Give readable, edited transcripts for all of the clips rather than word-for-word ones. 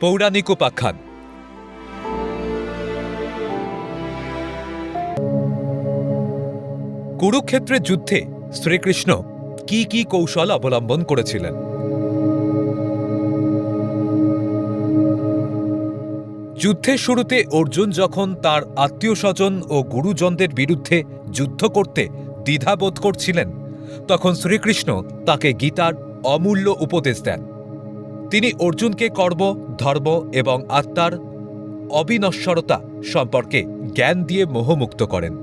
পৌরাণিক উপাখ্যান। কুরুক্ষেত্রের যুদ্ধে শ্রীকৃষ্ণ কি কি কৌশল অবলম্বন করেছিলেন? যুদ্ধের শুরুতে অর্জুন যখন তার আত্মীয় স্বজন ও গুরুজনদের বিরুদ্ধে যুদ্ধ করতে দ্বিধাবোধ করছিলেন, তখন শ্রীকৃষ্ণ তাকে গীতার অমূল্য উপদেশ দেন। তিনি অর্জুনকে কর্ম, ধর্ম এবং আত্মার অবিনশ্বরতা সম্পর্কে জ্ঞান দিয়ে মোহমুক্ত করেন।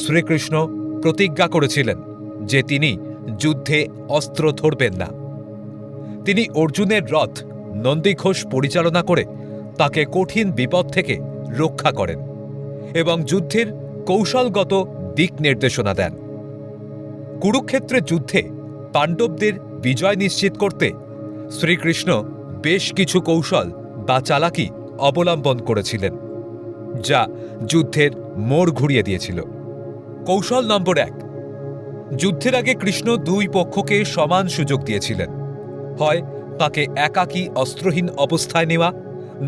শ্রীকৃষ্ণ প্রতিজ্ঞা করেছিলেন যে তিনি যুদ্ধে অস্ত্র ধরবেন না। তিনি অর্জুনের রথ নন্দীঘোষ পরিচালনা করে তাকে কঠিন বিপদ থেকে রক্ষা করেন এবং যুদ্ধের কৌশলগত দিক নির্দেশনা দেন। কুরুক্ষেত্রের যুদ্ধে পাণ্ডবদের বিজয় নিশ্চিত করতে শ্রীকৃষ্ণ বেশ কিছু কৌশল বা চালাকি অবলম্বন করেছিলেন, যা যুদ্ধের মোড় ঘুরিয়ে দিয়েছিল। কৌশল নম্বর 1। যুদ্ধের আগে কৃষ্ণ দুই পক্ষকে সমান সুযোগ দিয়েছিলেন। হয় তাকে একাকী অস্ত্রহীন অবস্থায় নেওয়া,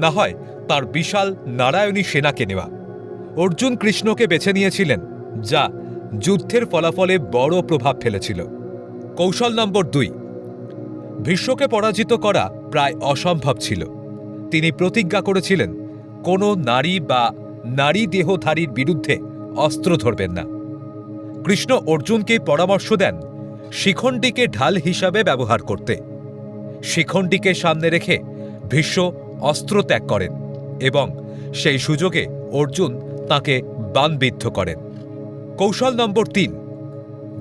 না হয় তার বিশাল নারায়ণী সেনাকে নেওয়া। অর্জুন কৃষ্ণকে বেছে নিয়েছিলেন, যা যুদ্ধের ফলাফলে বড় প্রভাব ফেলেছিল। কৌশল নম্বর 2। ভীষ্মকে পরাজিত করা প্রায় অসম্ভব ছিল। তিনি প্রতিজ্ঞা করেছিলেন কোনো নারী বা নারী দেহধারীর বিরুদ্ধে অস্ত্র ধরবেন না। কৃষ্ণ অর্জুনকে পরামর্শ দেন শিখণ্ডীকে ঢাল হিসাবে ব্যবহার করতে। শিখণ্ডীকে সামনে রেখে ভীষ্ম অস্ত্র ত্যাগ করেন এবং সেই সুযোগে অর্জুন তাকে বাণবিদ্ধ করেন। কৌশল নম্বর 3।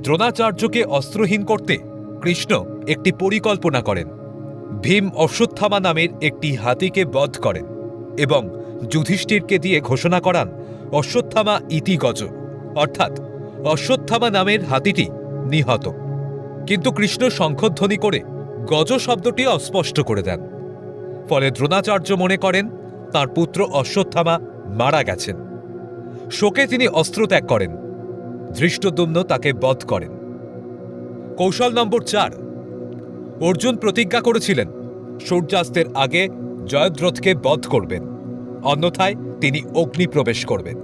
দ্রোণাচার্যকে অস্ত্রহীন করতে কৃষ্ণ একটি পরিকল্পনা করেন। ভীম অশ্বত্থামা নামের একটি হাতিকে বধ করেন এবং যুধিষ্ঠিরকে দিয়ে ঘোষণা করান অশ্বত্থামা ইতি গজ, অর্থাৎ অশ্বত্থামা নামের হাতিটি নিহত। কিন্তু কৃষ্ণ শঙ্খধ্বনি করে গজ শব্দটি অস্পষ্ট করে দেন। ফলে দ্রোণাচার্য মনে করেন তার পুত্র অশ্বত্থামা মারা গেছেন। শোকে তিনি অস্ত্র ত্যাগ করেন। ধৃষ্টদ্যুম্ন তাকে বধ করেন। কৌশল নম্বর 4। অর্জুন প্রতিজ্ঞা করেছিলেন সূর্যাস্তের আগে জয়দ্রথকে বধ করবেন, অন্যথায় তিনি অগ্নি প্রবেশ করবেন।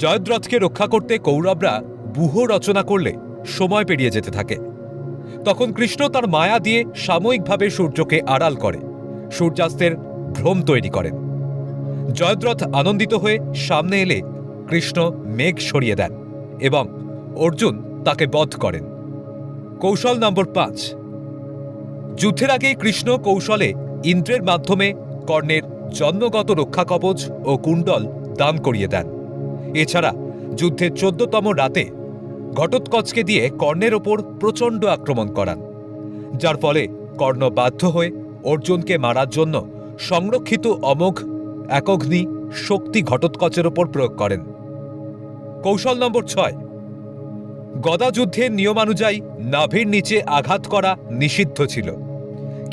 জয়দ্রথকে রক্ষা করতে কৌরবরা ব্যূহ রচনা করলে সময় পেরিয়ে যেতে থাকে। তখন কৃষ্ণ তার মায়া দিয়ে সাময়িকভাবে সূর্যকে আড়াল করে সূর্যাস্তের ভ্রম তৈরি করেন। জয়দ্রথ আনন্দিত হয়ে সামনে এলে কৃষ্ণ মেঘ সরিয়ে দেন এবং অর্জুন তাকে বধ করেন। কৌশল নম্বর 5। যুদ্ধের আগে কৃষ্ণ কৌশলে ইন্দ্রের মাধ্যমে কর্ণের জন্মগত রক্ষা কবচ ও কুণ্ডল দান করিয়ে দেন। এছাড়া যুদ্ধের 14তম রাতে ঘটোৎকচকে দিয়ে কর্ণের ওপর প্রচণ্ড আক্রমণ করান, যার ফলে কর্ণ বাধ্য হয়ে অর্জুনকে মারার জন্য সংরক্ষিত অমোঘ একগ্নি শক্তি ঘটোৎকচের ওপর প্রয়োগ করেন। কৌশল নম্বর 6। গদাযুদ্ধের নিয়মানুযায়ী নাভির নিচে আঘাত করা নিষিদ্ধ ছিল,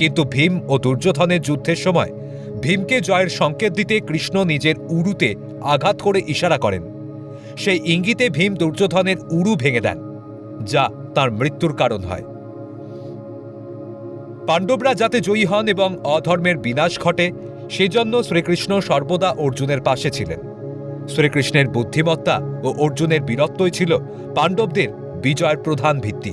কিন্তু ভীম ও দুর্যোধনের যুদ্ধের সময় ভীমকে জয়ের সংকেত দিতে কৃষ্ণ নিজের উরুতে আঘাত করে ইশারা করেন। সেই ইঙ্গিতে ভীম দুর্যোধনের উরু ভেঙে দেন, যা তার মৃত্যুর কারণ হয়। পাণ্ডবরা যাতে জয়ী হন এবং অধর্মের বিনাশ ঘটে, সেজন্য শ্রীকৃষ্ণ সর্বদা অর্জুনের পাশে ছিলেন। শ্রীকৃষ্ণের বুদ্ধিমত্তা ও অর্জুনের বীরত্বই ছিল পাণ্ডবদের বিজয়ের প্রধান ভিত্তি।